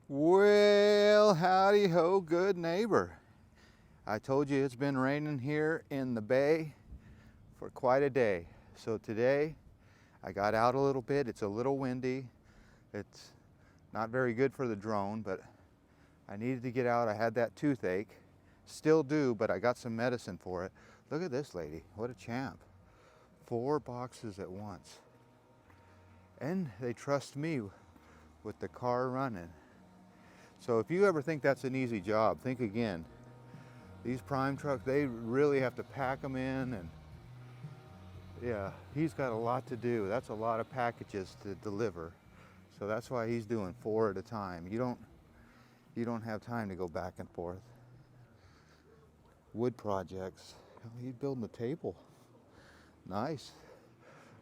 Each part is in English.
Well, howdy ho, good neighbor. I told you it's been raining here in the bay for quite a day. So today I got out a little bit. It's a little windy. It's not very good for the drone, but I needed to get out. I had that toothache. Still do, but I got some medicine for it. Look at this lady. What a champ. 4 boxes at once. And they trust me with the car running. So if you ever think that's an easy job, think again. These prime trucks, they really have to pack them in, and yeah, he's got a lot to do. That's a lot of packages to deliver. So that's why he's doing 4 at a time. You don't have time to go back and forth. Wood projects. Oh, he's building a table. Nice.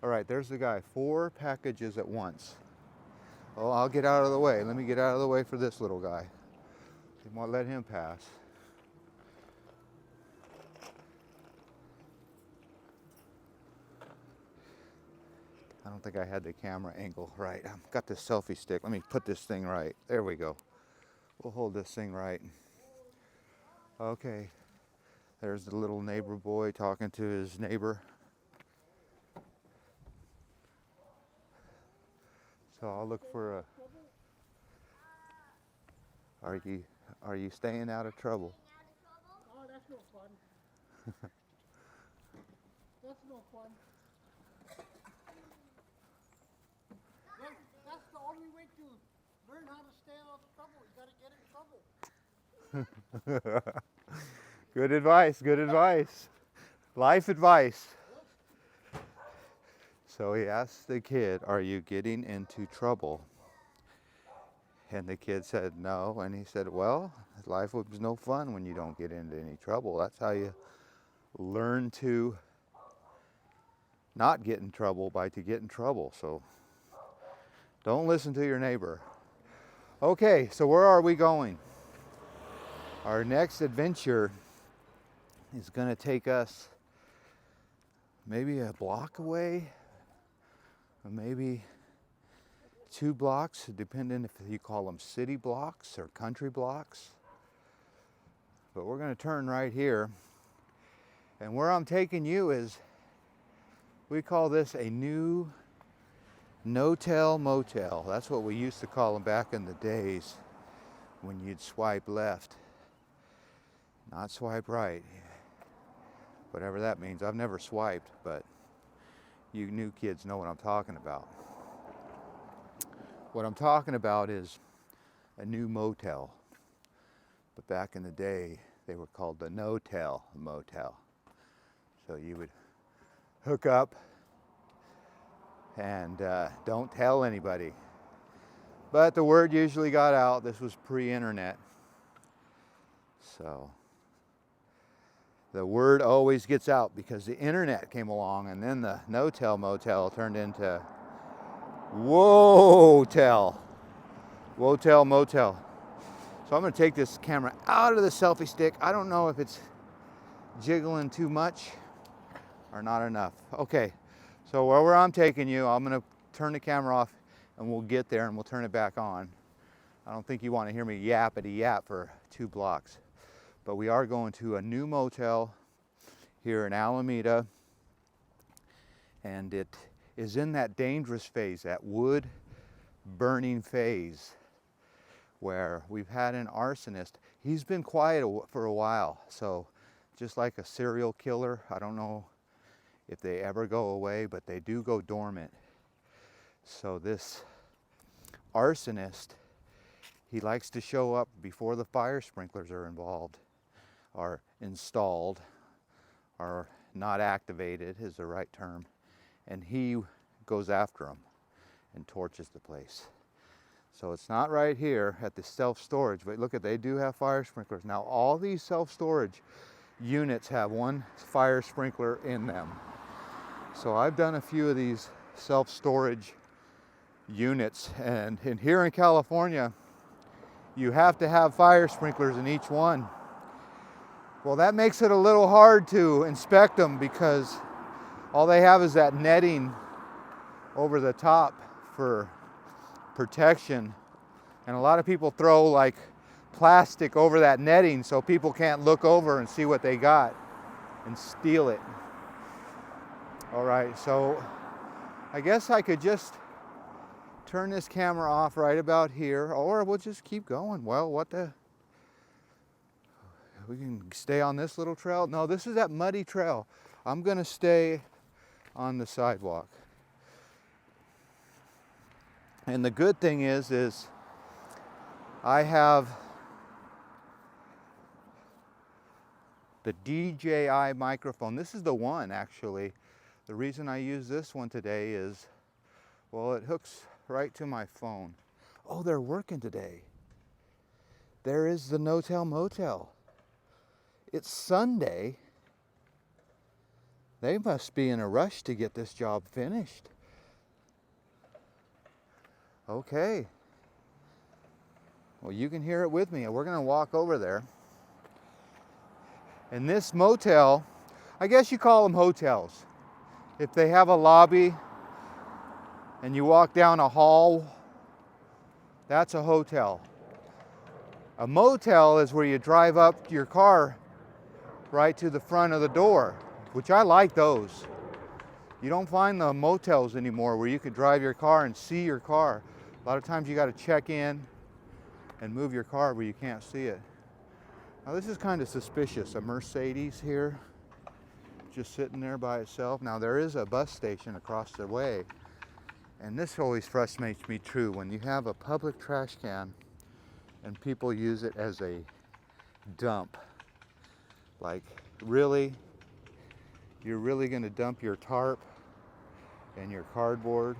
All right, there's the guy. 4 packages at once. Oh, I'll get out of the way. Let me get out of the way for this little guy. You won't let him pass. I don't think I had the camera angle right. I've got this selfie stick. Let me put this thing right. There we go. We'll hold this thing right. Okay. There's the little neighbor boy talking to his neighbor. So I'll look for a... Are you staying out of trouble? Oh, that's no fun. That's no fun. That's the only way to learn how to stay out of trouble. You gotta get in trouble. Good advice, good advice. Life advice. So he asked the kid, "Are you getting into trouble?" And the kid said no, and he said, "Well, life was no fun when you don't get into any trouble. That's how you learn to not get in trouble, by to get in trouble. So don't listen to your neighbor." Okay, so where are we going? Our next adventure is going to take us maybe a block away, or maybe 2 blocks, depending if you call them city blocks or country blocks. But we're going to turn right here. And where I'm taking you is, we call this a new no-tell motel. That's what we used to call them back in the days when you'd swipe left, not swipe right. Whatever that means. I've never swiped, but you new kids know what I'm talking about. What I'm talking about is a new motel. But back in the day, they were called the no-tell motel. So you would hook up and don't tell anybody. But the word usually got out. This was pre-internet. So the word always gets out because the internet came along, and then the no-tell motel turned into Wotel. Wotel motel. So I'm going to take this camera out of the selfie stick. I don't know if it's jiggling too much or not enough. Okay, so where I'm taking you, I'm going to turn the camera off and we'll get there and we'll turn it back on. I don't think you want to hear me yappity yap for 2 blocks. But we are going to a new motel here in Alameda, and it is in that dangerous phase, that wood burning phase, where we've had an arsonist. He's been quiet for a while, so just like a serial killer, I don't know if they ever go away, but they do go dormant. So this arsonist, he likes to show up before the fire sprinklers are involved, are installed, or not activated is the right term, and he goes after them and torches the place. So it's not right here at the self-storage, but look at, they do have fire sprinklers. Now all these self-storage units have one fire sprinkler in them. So I've done a few of these self-storage units, and here in California, you have to have fire sprinklers in each one. Well, that makes it a little hard to inspect them because all they have is that netting over the top for protection And a lot of people throw like plastic over that netting so people can't look over and see what they got and steal it. All right, so I guess I could just turn this camera off right about here, or we'll just keep going. Well, we can stay on this little trail. No, this is that muddy trail. I'm gonna stay on the sidewalk. And the good thing is I have the DJI microphone. This is the one, actually. The reason I use this one today is, well, it hooks right to my phone. Oh, they're working today. There is the No-Tell Motel. It's Sunday. They must be in a rush to get this job finished. Okay. Well, you can hear it with me. We're going to walk over there. And this motel, I guess you call them hotels. If they have a lobby and you walk down a hall, that's a hotel. A motel is where you drive up your car right to the front of the door, which I like those. You don't find the motels anymore where you could drive your car and see your car. A lot of times you got to check in and move your car where you can't see it. Now this is kind of suspicious. A Mercedes here, just sitting there by itself. Now there is a bus station across the way, and this always frustrates me too, when you have a public trash can and people use it as a dump. Like, really? You're really gonna dump your tarp and your cardboard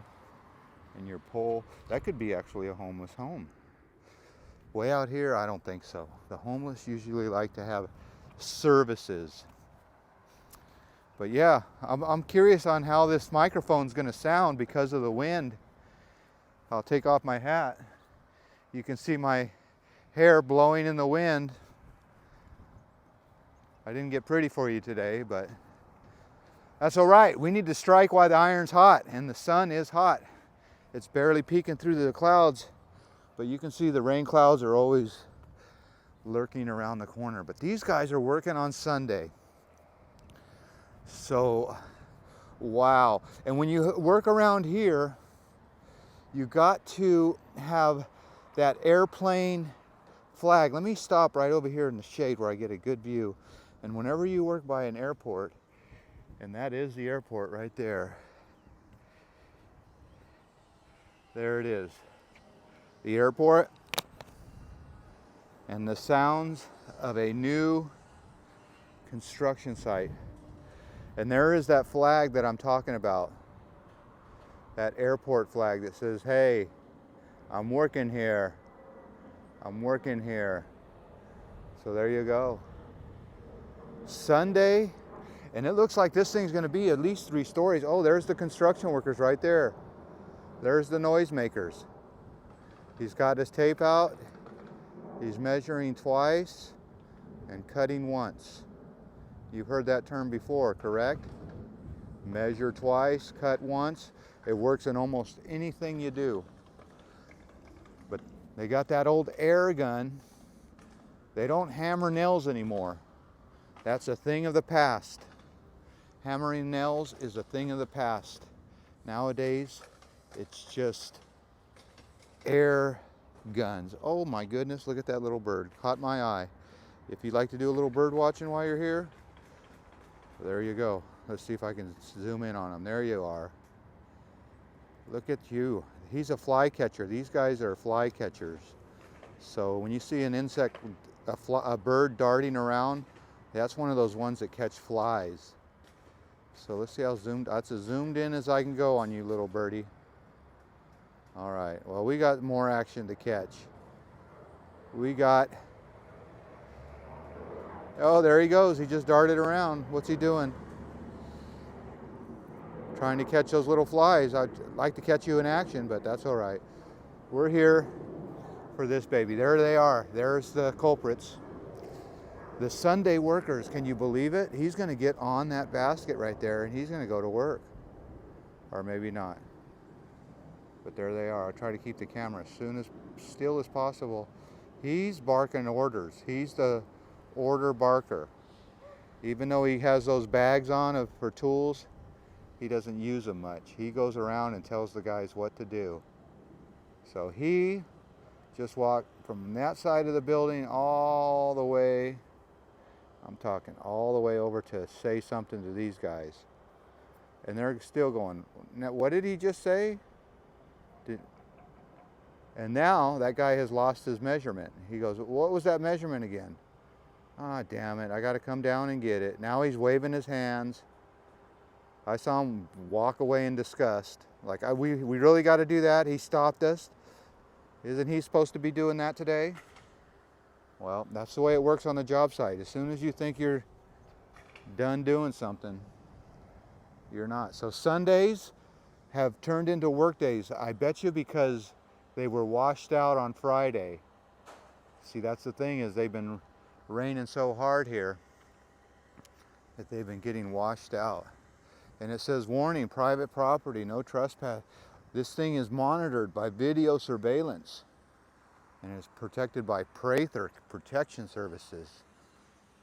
and your pole? That could be actually a homeless home. Way out here, I don't think so. The homeless usually like to have services. But yeah, I'm curious on how this microphone's gonna sound because of the wind. I'll take off my hat. You can see my hair blowing in the wind. I didn't get pretty for you today, but that's all right. We need to strike while the iron's hot, and the sun is hot. It's barely peeking through the clouds, but you can see the rain clouds are always lurking around the corner. But these guys are working on Sunday. So, wow. And when you work around here, you got to have that airplane flag. Let me stop right over here in the shade where I get a good view. And whenever you work by an airport, and that is the airport right there. There it is. The airport and the sounds of a new construction site. And there is that flag that I'm talking about. That airport flag that says, hey, I'm working here. I'm working here. So there you go. Sunday, and it looks like this thing's gonna be at least 3 stories. Oh, there's the construction workers right there. There's the noisemakers. He's got his tape out. He's measuring twice and cutting once. You've heard that term before, correct? Measure twice, cut once. It works in almost anything you do. But they got that old air gun. They don't hammer nails anymore. That's a thing of the past. Hammering nails is a thing of the past. Nowadays, it's just air guns. Oh my goodness, look at that little bird. Caught my eye. If you'd like to do a little bird watching while you're here, there you go. Let's see if I can zoom in on him. There you are. Look at you. He's a fly catcher. These guys are fly catchers. So when you see an insect, a bird darting around, that's one of those ones that catch flies. So let's see how zoomed, that's as zoomed in as I can go on you, little birdie. All right, well, we got more action to catch. We got, oh, there he goes. He just darted around. What's he doing? Trying to catch those little flies. I'd like to catch you in action, but that's all right. We're here for this baby. There they are. There's the culprits. The Sunday workers, can you believe it? He's going to get on that basket right there and he's going to go to work. Or maybe not. But there they are. I'll try to keep the camera as soon as still as possible. He's barking orders. He's the order barker. Even though he has those bags on for tools, he doesn't use them much. He goes around and tells the guys what to do. So he just walked from that side of the building all the way, I'm talking all the way over to say something to these guys. And they're still going, now, what did he just say? And now that guy has lost his measurement. He goes, what was that measurement again? Ah, damn it, I gotta come down and get it. Now he's waving his hands. I saw him walk away in disgust. Like, we really gotta do that? He stopped us. Isn't he supposed to be doing that today? Well, that's the way it works on the job site. As soon as you think you're done doing something, you're not. So Sundays have turned into work days. I bet you because they were washed out on Friday. See, that's the thing, is they've been raining so hard here that they've been getting washed out. And it says, warning, private property, no trespass. This thing is monitored by video surveillance and is protected by Prather Protection Services.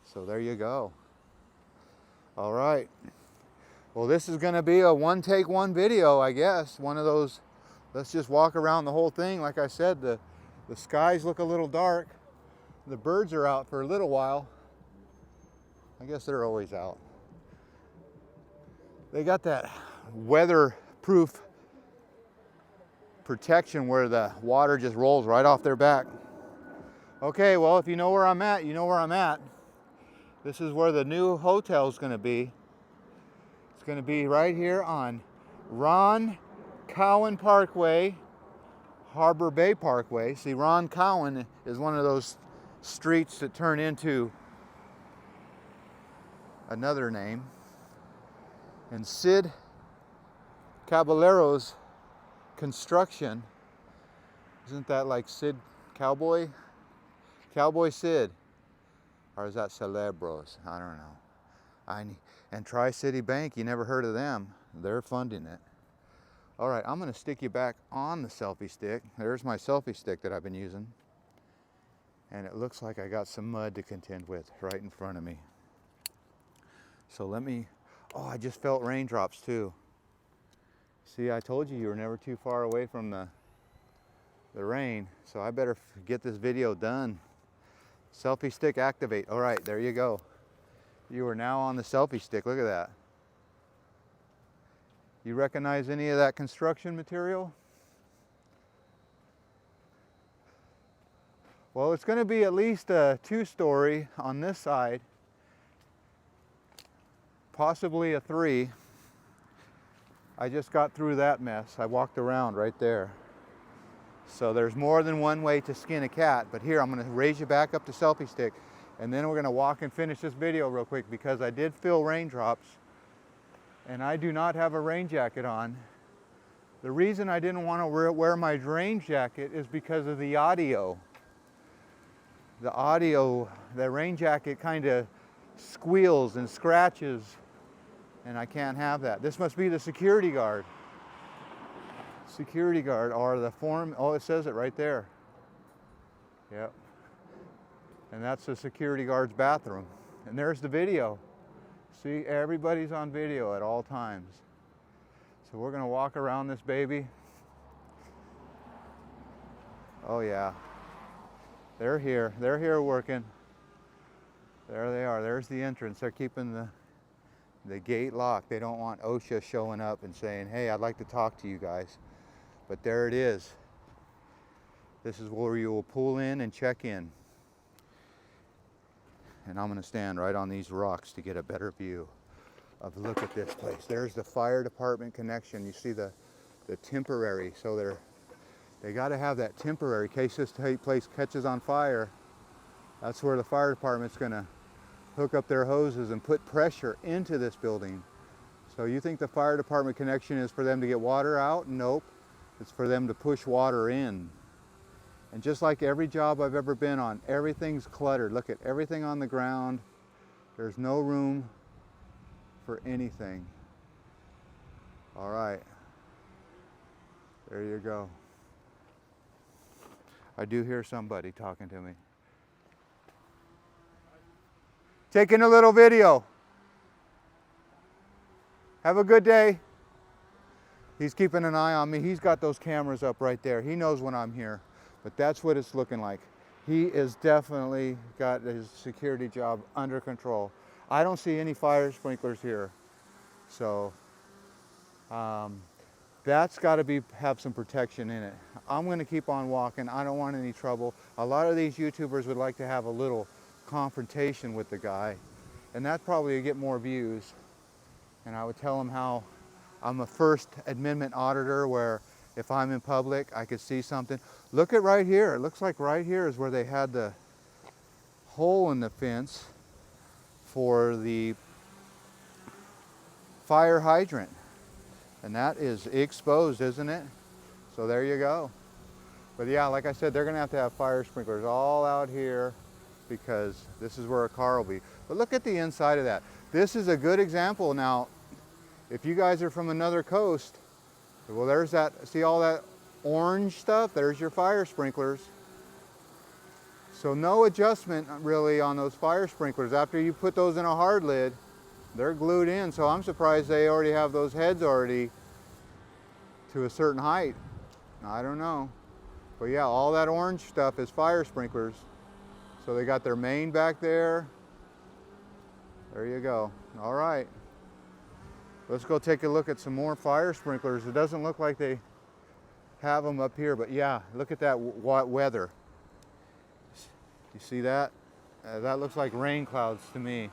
So there you go. All right. Well, this is going to be a one take one video, I guess. One of those, let's just walk around the whole thing. Like I said, the skies look a little dark. The birds are out for a little while. I guess they're always out. They got that weatherproof protection where the water just rolls right off their back. Okay, well, if you know where I'm at, you know where I'm at. This is where the new hotel is going to be. It's going to be right here on Ron Cowan Parkway, Harbor Bay Parkway. See, Ron Cowan is one of those streets that turn into another name. And Sid Caballero's construction, isn't that like Sid Cowboy? Cowboy Sid. Or is that Celebros? I don't know. And Tri-City Bank, you never heard of them. They're funding it. All right, I'm gonna stick you back on the selfie stick. There's my selfie stick that I've been using. And it looks like I got some mud to contend with right in front of me. So let me, oh, I just felt raindrops too. See, I told you were never too far away from the rain, so I better get this video done. Selfie stick activate. All right, there you go. You are now on the selfie stick. Look at that. You recognize any of that construction material? Well, it's going to be at least a 2-story on this side, possibly a 3. I just got through that mess. I walked around right there. So there's more than one way to skin a cat, but here I'm going to raise you back up to selfie stick, and then we're going to walk and finish this video real quick because I did feel raindrops and I do not have a rain jacket on. The reason I didn't want to wear my rain jacket is because of the audio. The audio, the rain jacket kind of squeals and scratches, and I can't have that. This must be the security guard. Security guard, or the form, oh, it says it right there. Yep. And that's the security guard's bathroom. And there's the video. See, everybody's on video at all times. So we're gonna walk around this baby. Oh yeah. They're here working. There they are, there's the entrance. They're keeping the gate locked. They don't want OSHA showing up and saying, hey, I'd like to talk to you guys. But there it is. This is where you will pull in and check in. And I'm gonna stand right on these rocks to get a better view of look at this place. There's the fire department connection. You see the temporary, so they gotta have that temporary in case this place catches on fire. That's where the fire department's gonna hook up their hoses and put pressure into this building. So you think the fire department connection is for them to get water out? Nope. It's for them to push water in. And just like every job I've ever been on, everything's cluttered. Look at everything on the ground. There's no room for anything. All right. There you go. I do hear somebody talking to me. Taking a little video. Have a good day. He's keeping an eye on me. He's got those cameras up right there. He knows when I'm here, but that's what it's looking like. He is definitely got his security job under control. I don't see any fire sprinklers here. So that's got to have some protection in it. I'm going to keep on walking. I don't want any trouble. A lot of these YouTubers would like to have a little confrontation with the guy, and that probably would get more views. And I would tell him how I'm a First Amendment auditor, where if I'm in public, I could see something. Look at right here. It looks like right here is where they had the hole in the fence for the fire hydrant. And that is exposed, isn't it? So there you go. But yeah, like I said, they're gonna have to have fire sprinklers all out here because this is where a car will be. But look at the inside of that. This is a good example. Now, if you guys are from another coast, well, there's that, see all that orange stuff? There's your fire sprinklers. So no adjustment really on those fire sprinklers. After you put those in a hard lid, they're glued in. So I'm surprised they already have those heads already to a certain height. I don't know. But yeah, all that orange stuff is fire sprinklers. So they got their main back there. There you go. All right. Let's go take a look at some more fire sprinklers. It doesn't look like they have them up here, but yeah, look at that weather. You see that? That looks like rain clouds to me.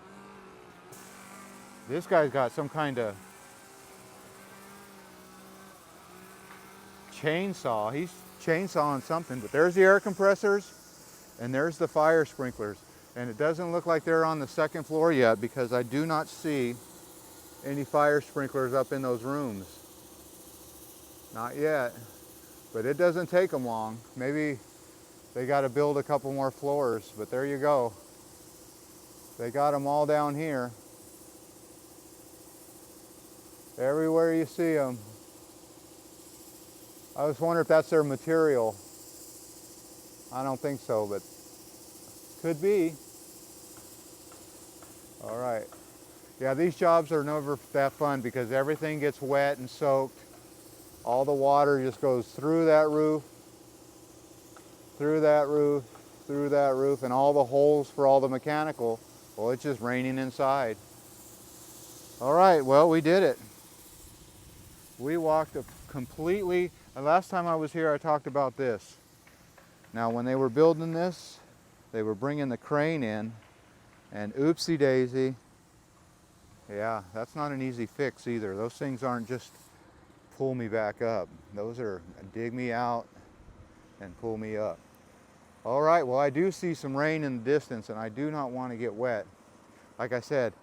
This guy's got some kind of chainsaw. He's chainsawing something, but there's the air compressors and there's the fire sprinklers. And it doesn't look like they're on the second floor yet because I do not see any fire sprinklers up in those rooms. Not yet, but it doesn't take them long. Maybe they got to build a couple more floors, but there you go. They got them all down here. Everywhere you see them. I was wondering if that's their material. I don't think so, but could be. All right. Yeah, these jobs are never that fun because everything gets wet and soaked. All the water just goes through that roof, through that roof, through that roof, and all the holes for all the mechanical. Well, it's just raining inside. All right, well, we did it. We walked completely, and last time I was here, I talked about this. Now, when they were building this, they were bringing the crane in, and oopsie daisy, yeah, that's not an easy fix either. Those things aren't just pull me back up. Those are dig me out and pull me up. All right, well, I do see some rain in the distance, and I do not want to get wet. Like I said,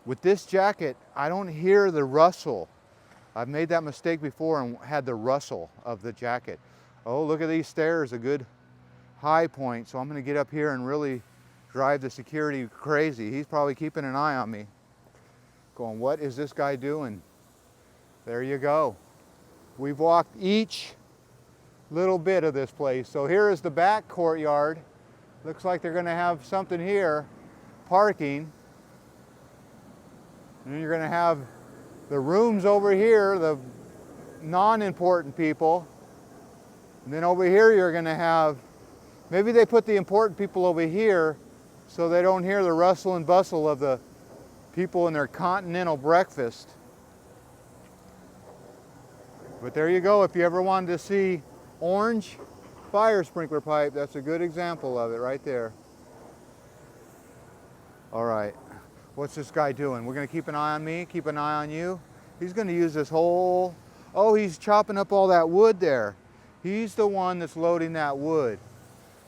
with this jacket, I don't hear the rustle. I've made that mistake before and had the rustle of the jacket. Oh, look at these stairs, a good high point. So I'm gonna get up here and really drive the security crazy. He's probably keeping an eye on me. Going, what is this guy doing? There you go. We've walked each little bit of this place. So here is the back courtyard. Looks like they're gonna have something here, parking. And then you're gonna have the rooms over here, the non-important people. And then over here you're gonna have, maybe they put the important people over here so they don't hear the rustle and bustle of the people in their continental breakfast. But there you go, if you ever wanted to see orange fire sprinkler pipe, that's a good example of it right there. All right, what's this guy doing? We're gonna keep an eye on me, keep an eye on you. He's gonna use this whole, oh, he's chopping up all that wood there. He's the one that's loading that wood.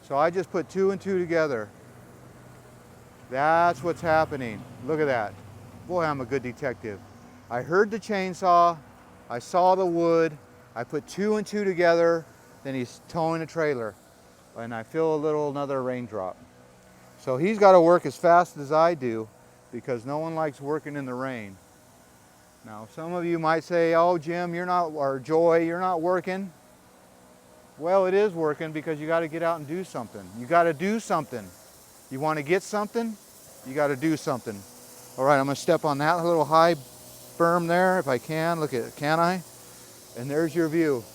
So I just put two and two together. That's what's happening. Look at that. Boy, I'm a good detective. I heard the chainsaw, I saw the wood, I put two and two together, then he's towing a trailer, and I feel another raindrop. So he's got to work as fast as I do because no one likes working in the rain. Now, some of you might say, oh, Jim, you're not, or Joy, you're not working. Well, it is working because you got to get out and do something. You got to do something. You want to get something, you got to do something. All right, I'm going to step on that little high berm there if I can. Look at it, can I? And there's your view.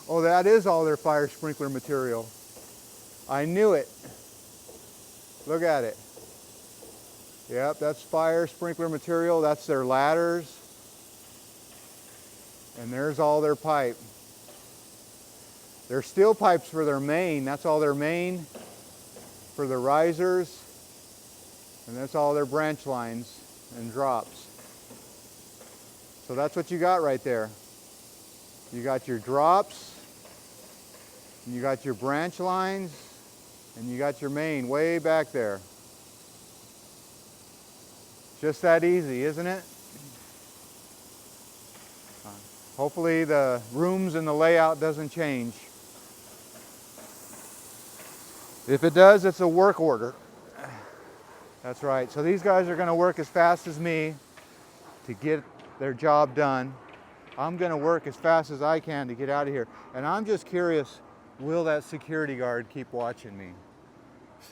Oh, that is all their fire sprinkler material. I knew it. Look at it. Yep, that's fire sprinkler material. That's their ladders. And there's all their pipe. There's steel pipes for their main. That's all their main for the risers. And that's all their branch lines and drops. So that's what you got right there. You got your drops, and you got your branch lines, and you got your main way back there. Just that easy, isn't it? Hopefully the rooms and the layout doesn't change. If it does, it's a work order. That's right. So these guys are going to work as fast as me to get their job done. I'm going to work as fast as I can to get out of here. And I'm just curious, will that security guard keep watching me?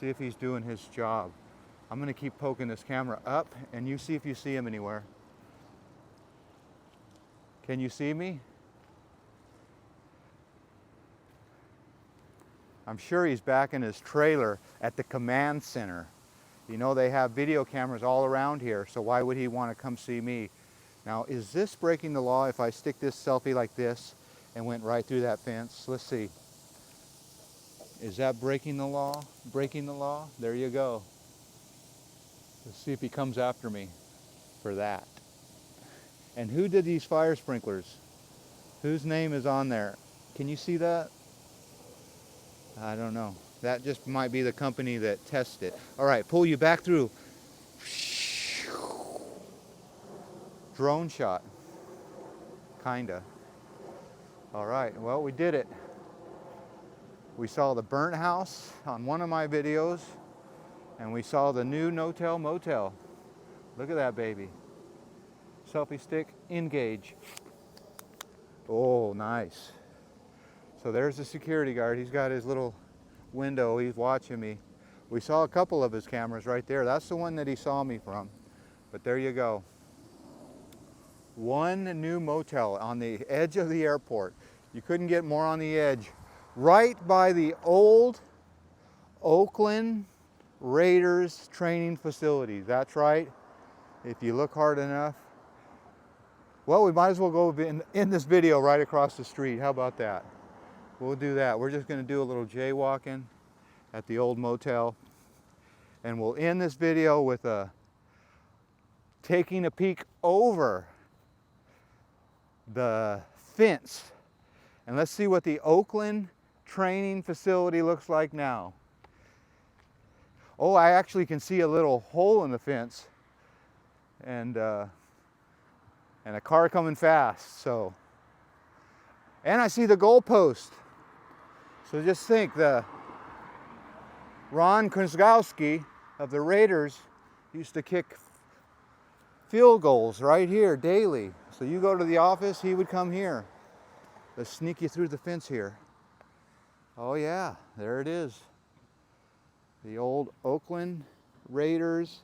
See if he's doing his job. I'm going to keep poking this camera up, and you see if you see him anywhere. Can you see me? I'm sure he's back in his trailer at the command center. You know, they have video cameras all around here, so why would he want to come see me? Now, is this breaking the law if I stick this selfie like this and went right through that fence? Let's see. Is that breaking the law? Breaking the law? There you go. Let's see if he comes after me for that. And who did these fire sprinklers? Whose name is on there? Can you see that? I don't know. That just might be the company that tested it. All right, pull you back through. Drone shot. Kinda. All right, well, we did it. We saw the burnt house on one of my videos, and we saw the new Motel. Look at that baby. Selfie stick, engage. Oh, nice. So there's the security guard. He's got his little window. He's watching me. We saw a couple of his cameras right there. That's the one that he saw me from. But there you go. One new motel on the edge of the airport. You couldn't get more on the edge. Right by the old Oakland Raiders training facility. That's right. If you look hard enough. Well, we might as well go in this video right across the street. How about that? We'll do that. We're just going to do a little jaywalking at the old motel. And we'll end this video with taking a peek over the fence. And let's see what the Oakland training facility looks like now. Oh, I actually can see a little hole in the fence. And a car coming fast, so. And I see the goalpost. So just think, the Ron Krzyzewski of the Raiders used to kick field goals right here daily. So you go to the office, he would come here. Let's sneak you through the fence here. Oh yeah, there it is. The old Oakland Raiders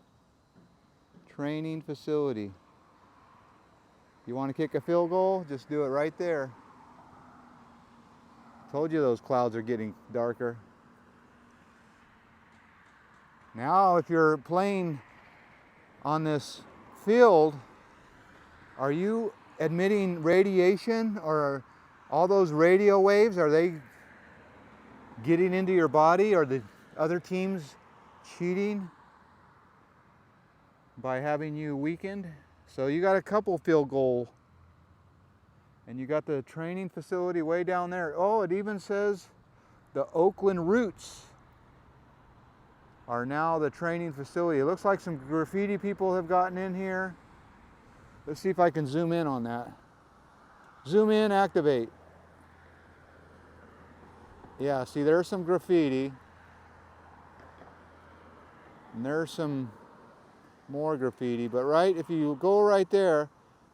training facility. You want to kick a field goal? Just do it right there. Told you those clouds are getting darker. Now, if you're playing on this field, are you emitting radiation, or all those radio waves, are they getting into your body? Are the other teams cheating by having you weakened? So you got a couple field goal, and you got the training facility way down there. Oh, it even says the Oakland Roots are now the training facility. It looks like some graffiti people have gotten in here. Let's see if I can zoom in on that. Zoom in, activate. Yeah, see, there's some graffiti. And there's some more graffiti, but right, if you go right there, it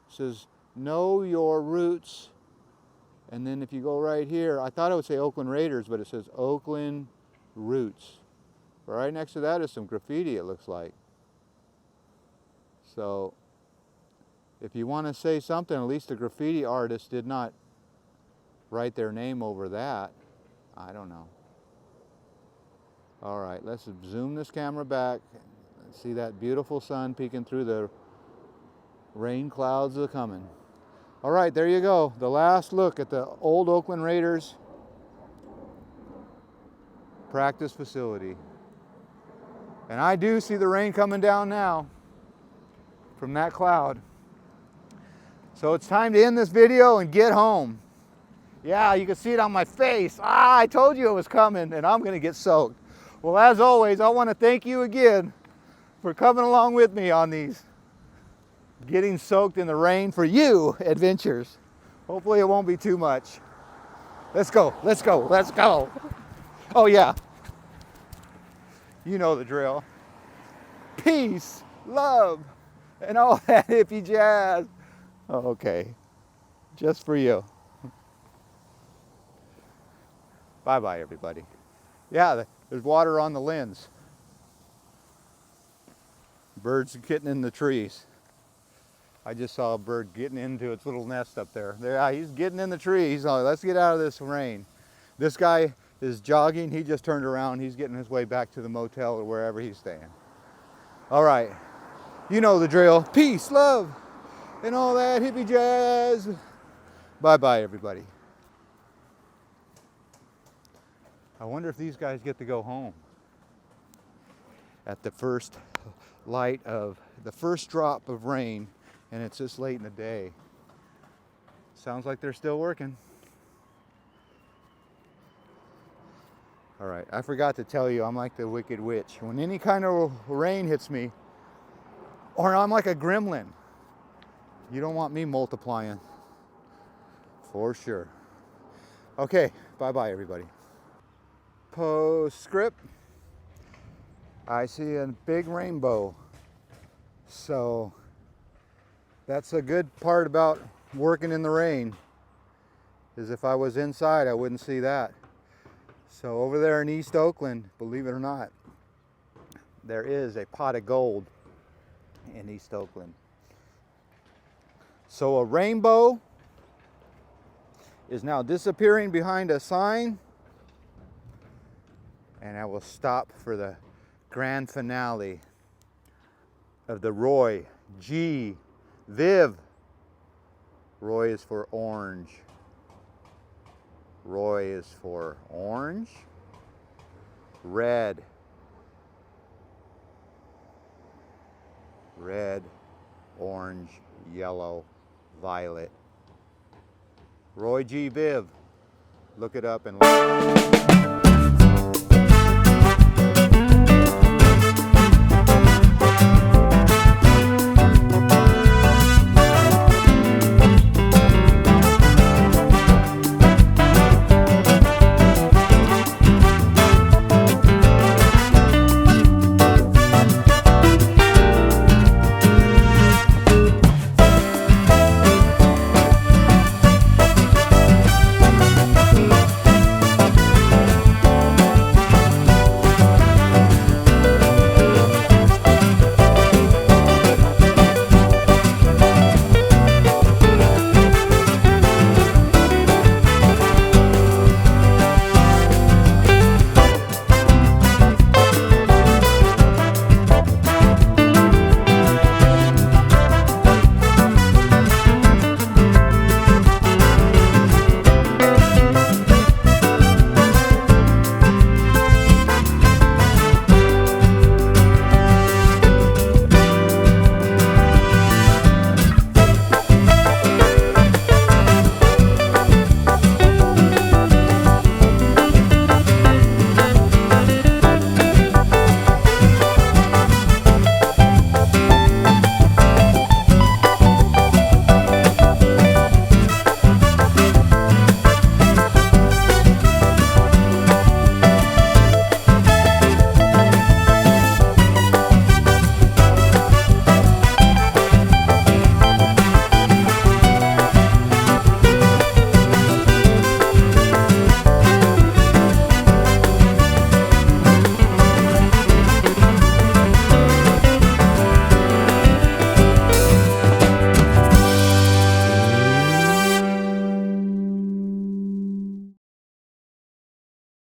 says know your roots And then if you go right here, I thought it would say Oakland Raiders, but it says Oakland Roots. Right next to that is some graffiti, it looks like. So if you want to say something, at least the graffiti artist did not write their name over that. I don't know. All right, let's zoom this camera back. See that beautiful sun peeking through the rain clouds are coming. All right, there you go. The last look at the old Oakland Raiders practice facility. And I do see the rain coming down now from that cloud. So it's time to end this video and get home. Yeah, you can see it on my face. I told you it was coming and I'm gonna get soaked. Well, as always, I want to thank you again for coming along with me on these getting soaked in the rain for you adventures. Hopefully it won't be too much. Let's go, let's go, let's go. Oh yeah, you know the drill. Peace, love, and all that hippie jazz. Okay, just for you. Bye-bye, everybody. Yeah, there's water on the lens. Birds getting in the trees. I just saw a bird getting into its little nest up there. Yeah, he's getting in the trees. Oh, let's get out of this rain. This guy is jogging. He just turned around. He's getting his way back to the motel or wherever he's staying. All right, you know the drill. Peace, love, and all that hippie jazz. Bye-bye, everybody. I wonder if these guys get to go home at the first light of the first drop of rain, and it's this late in the day. Sounds like they're still working. All right, I forgot to tell you, I'm like the Wicked Witch. When any kind of rain hits me, or I'm like a gremlin, you don't want me multiplying, for sure. Okay, bye-bye, everybody. Postscript, I see a big rainbow. So that's a good part about working in the rain, is if I was inside I wouldn't see that. So over there in East Oakland, believe it or not, there is a pot of gold in East Oakland. So a rainbow is now disappearing behind a sign, and I will stop for the grand finale of the Roy G. Viv. Roy is for orange. Roy is for orange, red, red, orange, yellow, violet. Roy G. Viv. Look it up and